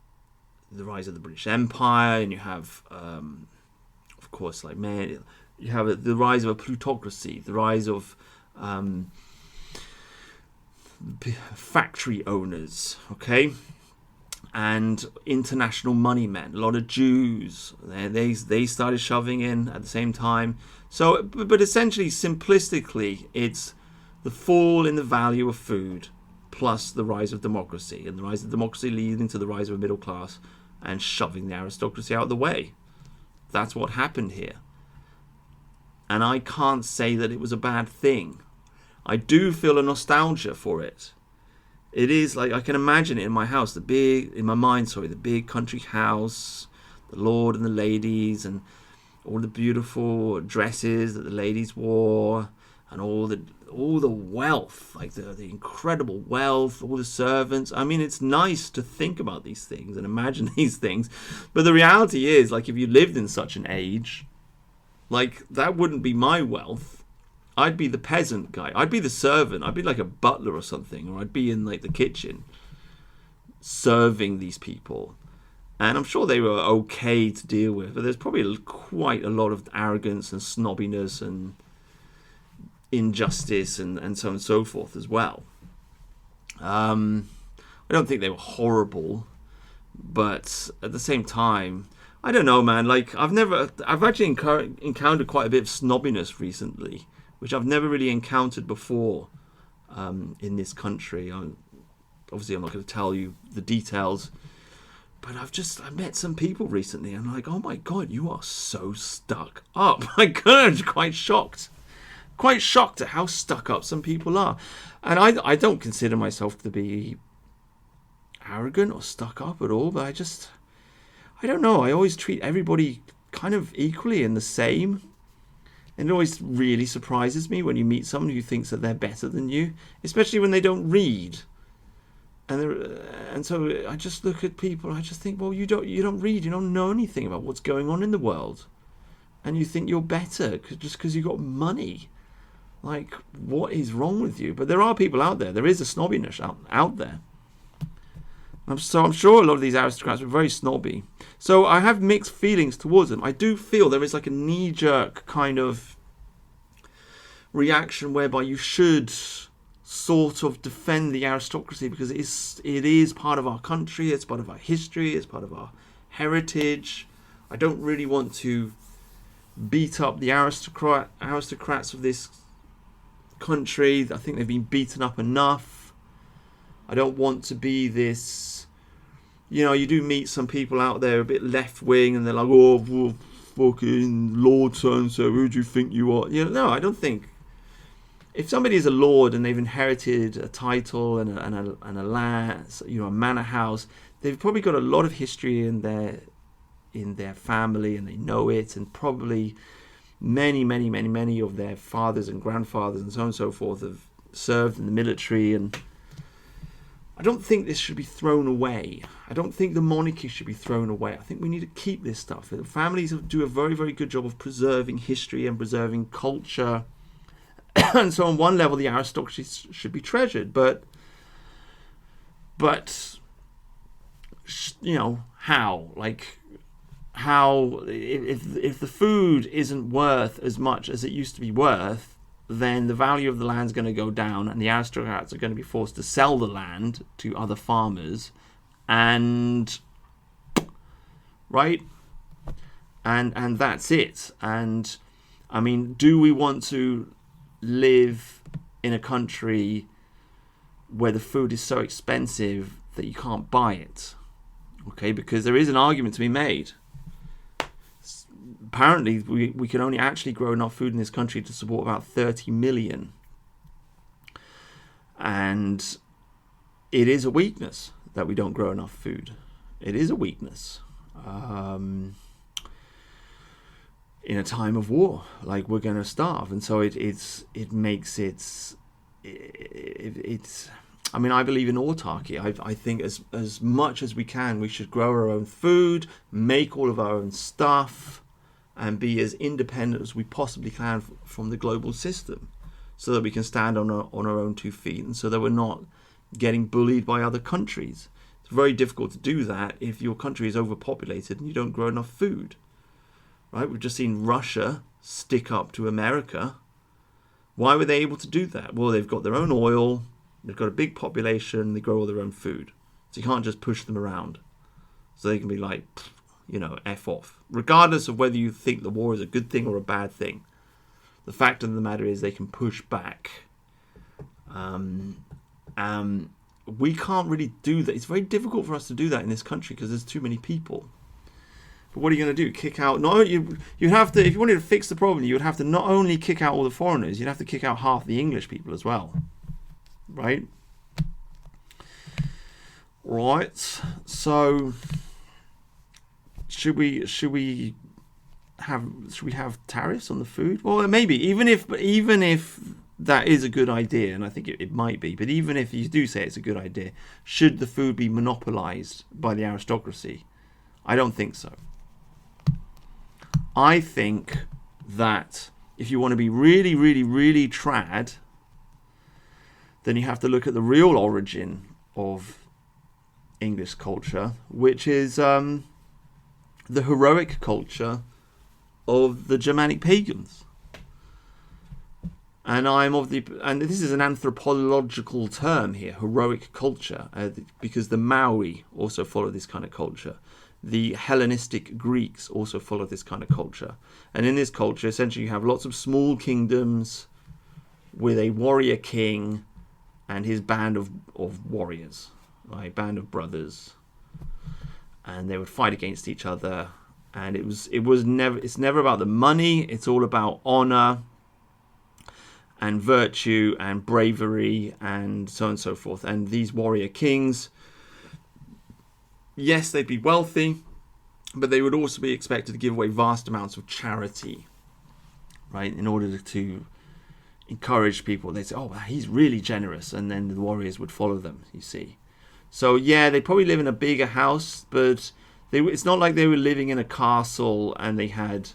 the rise of the British Empire, and you have, of course, you have the rise of a plutocracy, the rise of factory owners, okay, and international money men. A lot of Jews, they started shoving in at the same time. So, but essentially, simplistically, it's the fall in the value of food plus the rise of democracy, and the rise of democracy leading to the rise of a middle class and shoving the aristocracy out of the way. That's what happened here. And I can't say that it was a bad thing. I do feel a nostalgia for it. It is like, I can imagine it in my house, the big country house, the lord and the ladies, and all the beautiful dresses that the ladies wore, and all the wealth, like the incredible wealth, all the servants. I mean, it's nice to think about these things and imagine these things, but the reality is, like, if you lived in such an age, like, that wouldn't be my wealth. I'd be the peasant guy. I'd be the servant. I'd be like a butler or something, or I'd be in like the kitchen serving these people. And I'm sure they were okay to deal with, but there's probably quite a lot of arrogance and snobbiness and injustice and so on and so forth as well. I don't think they were horrible, but at the same time, I don't know, man. Like, I've actually encountered quite a bit of snobbiness recently, which I've never really encountered before in this country. Obviously, I'm not going to tell you the details, but I met some people recently, and I'm like, oh my God, you are so stuck up. My God, I'm quite shocked. Quite shocked at how stuck up some people are. And I don't consider myself to be arrogant or stuck up at all, but I don't know. I always treat everybody kind of equally and the same. And it always really surprises me when you meet someone who thinks that they're better than you, especially when they don't read. And so I just look at people, I just think, well, you don't read, you don't know anything about what's going on in the world. And you think you're better just because you got money. Like, what is wrong with you? But there are people out there. There is a snobbiness out there. So I'm sure a lot of these aristocrats were very snobby. So I have mixed feelings towards them. I do feel there is like a knee-jerk kind of reaction whereby you should sort of defend the aristocracy because it is part of our country, it's part of our history, it's part of our heritage. I don't really want to beat up the aristocrats of this country. I think they've been beaten up enough. I don't want to be this, you do meet some people out there a bit left-wing and they're like, oh, fucking Lord so-and-so, who do you think you are? No, I don't think. If somebody is a lord and they've inherited a title and a land, a manor house, they've probably got a lot of history in their family, and they know it, and probably many of their fathers and grandfathers and so on and so forth have served in the military. And I don't think this should be thrown away. I don't think the monarchy should be thrown away. I think we need to keep this stuff. The families do a very, very good job of preserving history and preserving culture. And so on one level, the aristocracy should be treasured. But how? Like, how, if the food isn't worth as much as it used to be worth, then the value of the land's going to go down, and the aristocrats are going to be forced to sell the land to other farmers, and right, and that's it. And I mean, do we want to live in a country where the food is so expensive that you can't buy it? Okay, because there is an argument to be made. Apparently, we can only actually grow enough food in this country to support about 30 million. And it is a weakness that we don't grow enough food. It is a weakness. In a time of war, like, we're going to starve. And so it makes it. I mean, I believe in autarky. I think as much as we can, we should grow our own food, make all of our own stuff, and be as independent as we possibly can from the global system, so that we can stand on our own 2 feet, and so that we're not getting bullied by other countries. It's very difficult to do that if your country is overpopulated and you don't grow enough food. Right? We've just seen Russia stick up to America. Why were they able to do that? Well, they've got their own oil, they've got a big population, they grow all their own food. So you can't just push them around. So they can be like, F off. Regardless of whether you think the war is a good thing or a bad thing, the fact of the matter is they can push back. We can't really do that. It's very difficult for us to do that in this country because there's too many people. But what are you going to do? Kick out? No, you'd have to. If you wanted to fix the problem, you would have to not only kick out all the foreigners, you'd have to kick out half the English people as well, right? Right. So, should we have tariffs on the food? Well, maybe. Even if that is a good idea, and I think it might be. But even if you do say it's a good idea, should the food be monopolized by the aristocracy? I don't think so. I think that if you want to be really, really, really trad, then you have to look at the real origin of English culture, which is the heroic culture of the Germanic pagans. And and this is an anthropological term here, heroic culture, because the Maori also follow this kind of culture. The Hellenistic Greeks also follow this kind of culture. And in this culture, essentially, you have lots of small kingdoms with a warrior king and his band of warriors, right? Band of brothers. And they would fight against each other. And it's never about the money. It's all about honor and virtue and bravery and so on and so forth. And these warrior kings, yes, they'd be wealthy, but they would also be expected to give away vast amounts of charity, right? In order to encourage people. They'd say, oh, wow, he's really generous. And then the warriors would follow them, you see. So, yeah, they probably live in a bigger house, but it's not like they were living in a castle and they had,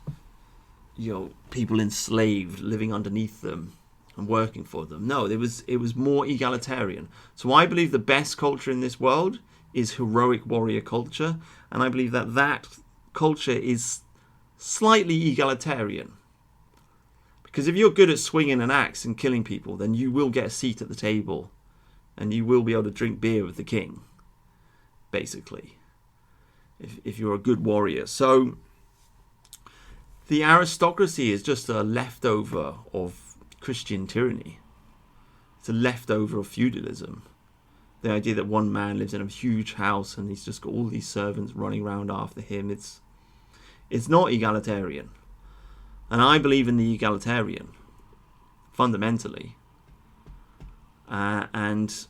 people enslaved living underneath them and working for them. No, it was more egalitarian. So I believe the best culture in this world is heroic warrior culture, and I believe that culture is slightly egalitarian. Because if you're good at swinging an axe and killing people, then you will get a seat at the table, and you will be able to drink beer with the king, basically, if you're a good warrior. So the aristocracy is just a leftover of Christian tyranny. It's a leftover of feudalism. The idea that one man lives in a huge house and he's just got all these servants running around after him. It's It's not egalitarian. And I believe in the egalitarian, fundamentally. And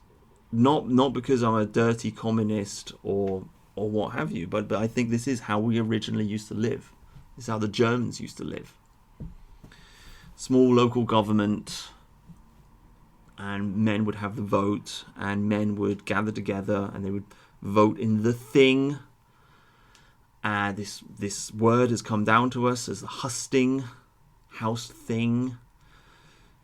not because I'm a dirty communist or what have you, but I think this is how we originally used to live. This is how the Germans used to live. Small local government, and men would have the vote, and men would gather together and they would vote in the thing. This word has come down to us as the Husting, house thing.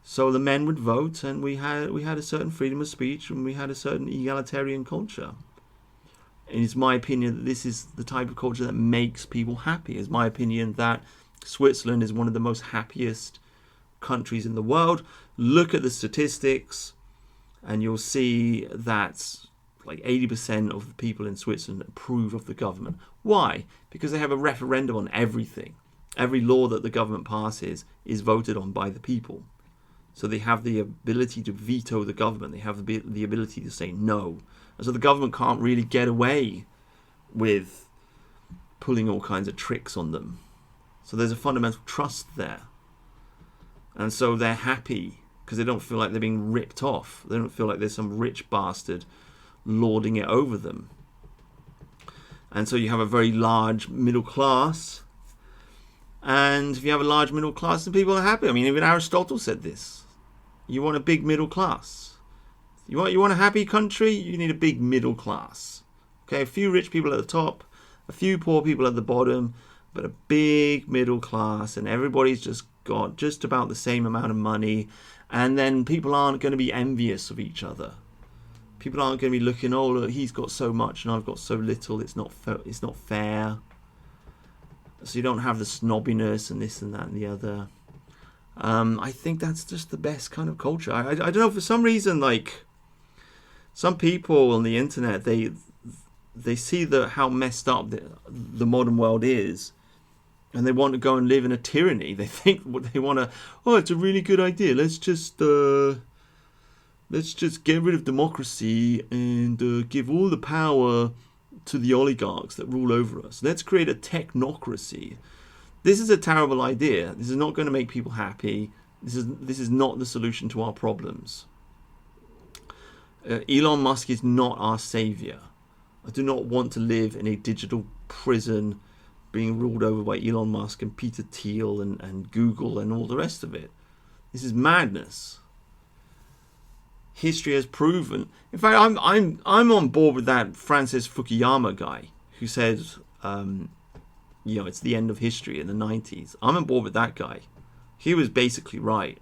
So the men would vote, and we had a certain freedom of speech, and we had a certain egalitarian culture. And it's my opinion that this is the type of culture that makes people happy. It's my opinion that Switzerland is one of the most happiest countries in the world. Look at the statistics, and you'll see that like 80% of the people in Switzerland approve of the government. Why? Because they have a referendum on everything. Every law that the government passes is voted on by the people. So they have the ability to veto the government. They have the ability to say no. And so the government can't really get away with pulling all kinds of tricks on them. So there's a fundamental trust there. And so they're happy because they don't feel like they're being ripped off. They don't feel like there's some rich bastard lording it over them. And so you have a very large middle class. And if you have a large middle class, then people are happy. I mean, even Aristotle said this. You want a big middle class. You want a happy country? You need a big middle class. Okay, a few rich people at the top, a few poor people at the bottom, but a big middle class, and everybody's just got just about the same amount of money, and then people aren't going to be envious of each other. People aren't going to be looking, oh, look, he's got so much and I've got so little. It's not fair. So you don't have the snobbiness and this and that and the other. I think that's just the best kind of culture. I don't know, for some reason, like some people on the internet, they see how messed up the modern world is, and they want to go and live in a tyranny. They think they want to. Oh, it's a really good idea. Let's just get rid of democracy and give all the power to the oligarchs that rule over us. Let's create a technocracy. This is a terrible idea. This is not going to make people happy. This is not the solution to our problems. Elon Musk is not our savior. I do not want to live in a digital prison being ruled over by Elon Musk and Peter Thiel and Google and all the rest of it. This is madness. History has proven. In fact, I'm on board with that Francis Fukuyama guy who said, it's the end of history in the 90s. I'm on board with that guy. He was basically right,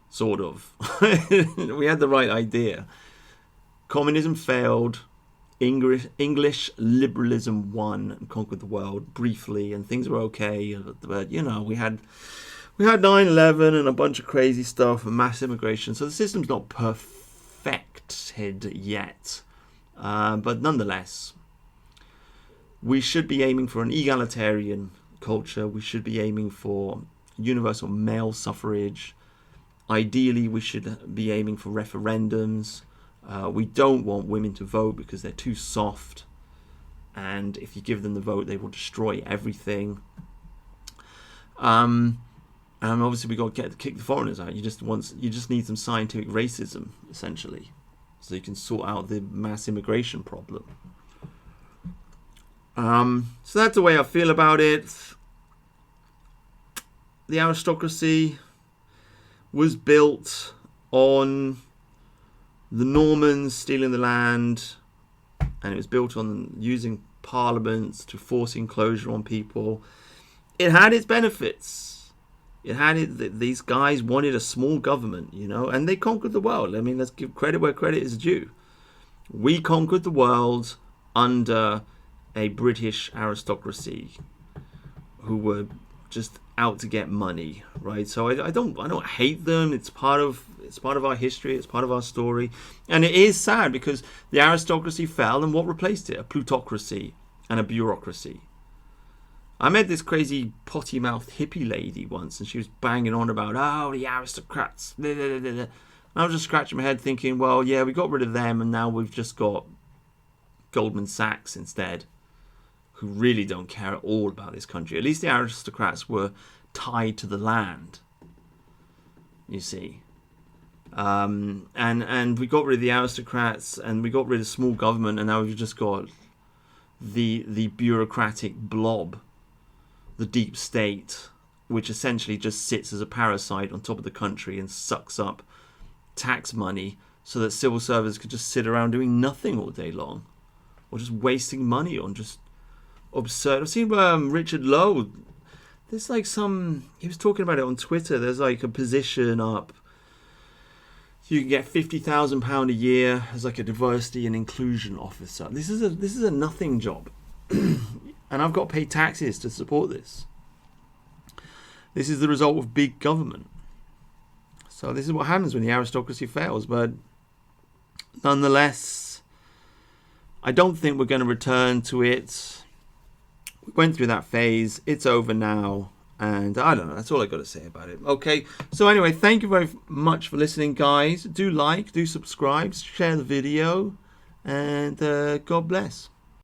sort of. We had the right idea. Communism failed. English liberalism won and conquered the world briefly, and things were okay. But we had 9/11 and a bunch of crazy stuff and mass immigration. So the system's not perfected yet, but nonetheless, we should be aiming for an egalitarian culture. We should be aiming for universal male suffrage. Ideally, we should be aiming for referendums. We don't want women to vote because they're too soft. And if you give them the vote, they will destroy everything. And obviously, we got to kick the foreigners out. You just need some scientific racism, essentially, so you can sort out the mass immigration problem. So that's the way I feel about it. The aristocracy was built on the Normans stealing the land, and it was built on using parliaments to force enclosure on people. It had its benefits. These guys wanted a small government, and they conquered the world. I mean, let's give credit where credit is due. We conquered the world under a British aristocracy who were just out to get money, right? So I don't hate them. It's part of our history. It's part of our story, and it is sad because the aristocracy fell, and what replaced it? A plutocracy and a bureaucracy. I met this crazy potty-mouthed hippie lady once, and she was banging on about, the aristocrats. Blah, blah, blah, blah. And I was just scratching my head thinking, well, yeah, we got rid of them, and now we've just got Goldman Sachs instead. who really don't care at all about this country. At least the aristocrats were tied to the land, you see. And we got rid of the aristocrats, and we got rid of small government, and now we've just got the bureaucratic blob, the deep state, which essentially just sits as a parasite on top of the country and sucks up tax money so that civil servants could just sit around doing nothing all day long, or just wasting money on just absurd. I've seen Richard Lowe. There's like he was talking about it on Twitter. There's like a position up. You can get £50,000 a year as like a diversity and inclusion officer. This is a nothing job, and I've got to pay taxes to support this. This is the result of big government. So this is what happens when the aristocracy fails. But nonetheless, I don't think we're going to return to it. We went through that phase. It's over now. And I don't know. That's all I got to say about it. Okay. So anyway, thank you very much for listening, guys. Do like, do subscribe, share the video. And God bless.